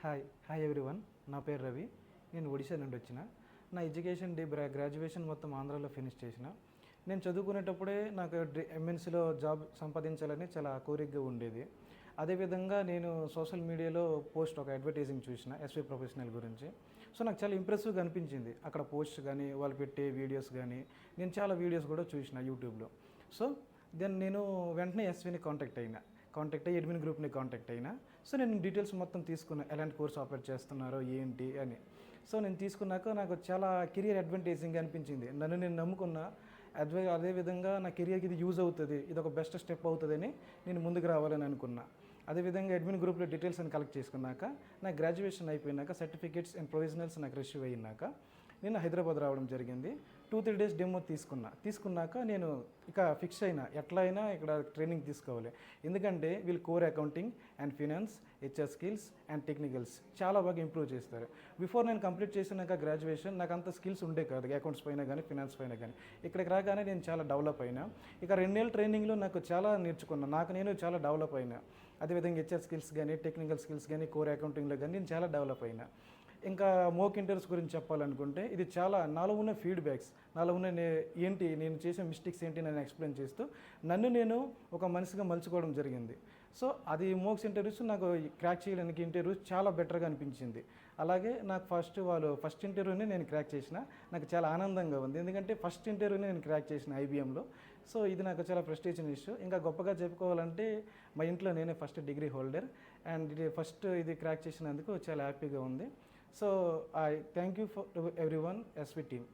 Hi everyone. నా పేరు రవి. నేను ఒడిశా నుండి వచ్చిన. నా ఎడ్యుకేషన్ గ్రాడ్యుయేషన్ మొత్తం ఆంధ్రాలో ఫినిష్ చేసిన. నేను చదువుకునేటప్పుడే నాకు ఎంఎన్సీలో జాబ్ సంపాదించాలని చాలా కోరికగా ఉండేది. అదేవిధంగా నేను సోషల్ మీడియాలో ఒక అడ్వర్టైజింగ్ చూసిన ఎస్వి ప్రొఫెషనల్ గురించి. సో నాకు చాలా ఇంప్రెసివ్గా అనిపించింది. అక్కడ పోస్ట్ కానీ వాళ్ళు పెట్టే వీడియోస్ కానీ నేను చాలా వీడియోస్ కూడా చూసిన యూట్యూబ్లో. సో దెన్ నేను వెంటనే ఎస్విని కాంటాక్ట్ అయ్యి అడ్మిన్ గ్రూప్ని కాంటాక్ట్ అయినా. సో నేను డీటెయిల్స్ మొత్తం తీసుకున్నా, ఎలాంటి కోర్స్ ఆఫర్ చేస్తున్నారో ఏంటి అని. సో నేను తీసుకున్నాక నాకు చాలా కెరియర్ అడ్వాంటేజింగ్ అనిపించింది. నన్ను నేను నమ్ముకున్నా. అదేవిధంగా నా కెరియర్కి ఇది యూజ్ అవుతుంది, ఇది ఒక బెస్ట్ స్టెప్ అవుతుందని నేను ముందుకు రావాలని అనుకున్నా. అదేవిధంగా అడ్మిన్ గ్రూప్లో డీటెయిల్స్ అని కలెక్ట్ చేసుకున్నాక నా గ్రాడ్యుయేషన్ అయిపోయినాక సర్టిఫికేట్స్ అండ్ ప్రొవిజనల్స్ నాకు రిసీవ్ అయినాక నేను హైదరాబాద్ రావడం జరిగింది. 2-3 డేస్ డెమో తీసుకున్నాక నేను ఇక ఫిక్స్ అయినా ఎట్లా అయినా ఇక్కడ ట్రైనింగ్ తీసుకోవాలి. ఎందుకంటే వీళ్ళు core accounting and finance, HR skills and technicals చాలా బాగా ఇంప్రూవ్ చేస్తారు. బిఫోర్ నేను కంప్లీట్ చేసినాక గ్రాడ్యుయేషన్ నాకు అంత స్కిల్స్ ఉండే కాదు, అకౌంట్స్ పైన కానీ ఫినాన్స్ పైన కానీ. ఇక్కడికి రాగానే నేను చాలా డెవలప్ అయినా. ఇక 2 నెలల ట్రైనింగ్లో నాకు చాలా నేర్చుకున్నాను, నేను చాలా డెవలప్ అయినా. అదేవిధంగా హెచ్ఆర్ స్కిల్స్ కానీ టెక్నికల్ స్కిల్స్ కానీ కోర్ అకౌంటింగ్లో కానీ నేను చాలా డెవలప్ అయినా. ఇంకా మోక్ ఇంటర్వ్యూస్ గురించి చెప్పాలనుకుంటే ఇది చాలా నాలో ఉన్న ఫీడ్బ్యాక్స్, నాలో ఉన్న ఏంటి నేను చేసే మిస్టేక్స్ ఏంటి నేను ఎక్స్ప్లెయిన్ చేస్తూ నేను ఒక మనిషిగా మలుచుకోవడం జరిగింది. సో అది మోక్స్ ఇంటర్వ్యూస్ నాకు క్రాక్ చేయడానికి ఇంటర్వ్యూస్ చాలా బెటర్గా అనిపించింది. అలాగే నాకు ఫస్ట్ ఇంటర్వ్యూని నేను క్రాక్ చేసిన. నాకు చాలా ఆనందంగా ఉంది, ఎందుకంటే ఫస్ట్ ఇంటర్వ్యూని నేను క్రాక్ చేసిన ఐబీఎంలో. సో ఇది నాకు చాలా ప్రెస్టీజియస్ ఇష్యూ. ఇంకా గొప్పగా చెప్పుకోవాలంటే మా ఇంట్లో నేనే ఫస్ట్ డిగ్రీ హోల్డర్ అండ్ ఇది క్రాక్ చేసినందుకు చాలా హ్యాపీగా ఉంది. So I thank you to everyone SB team.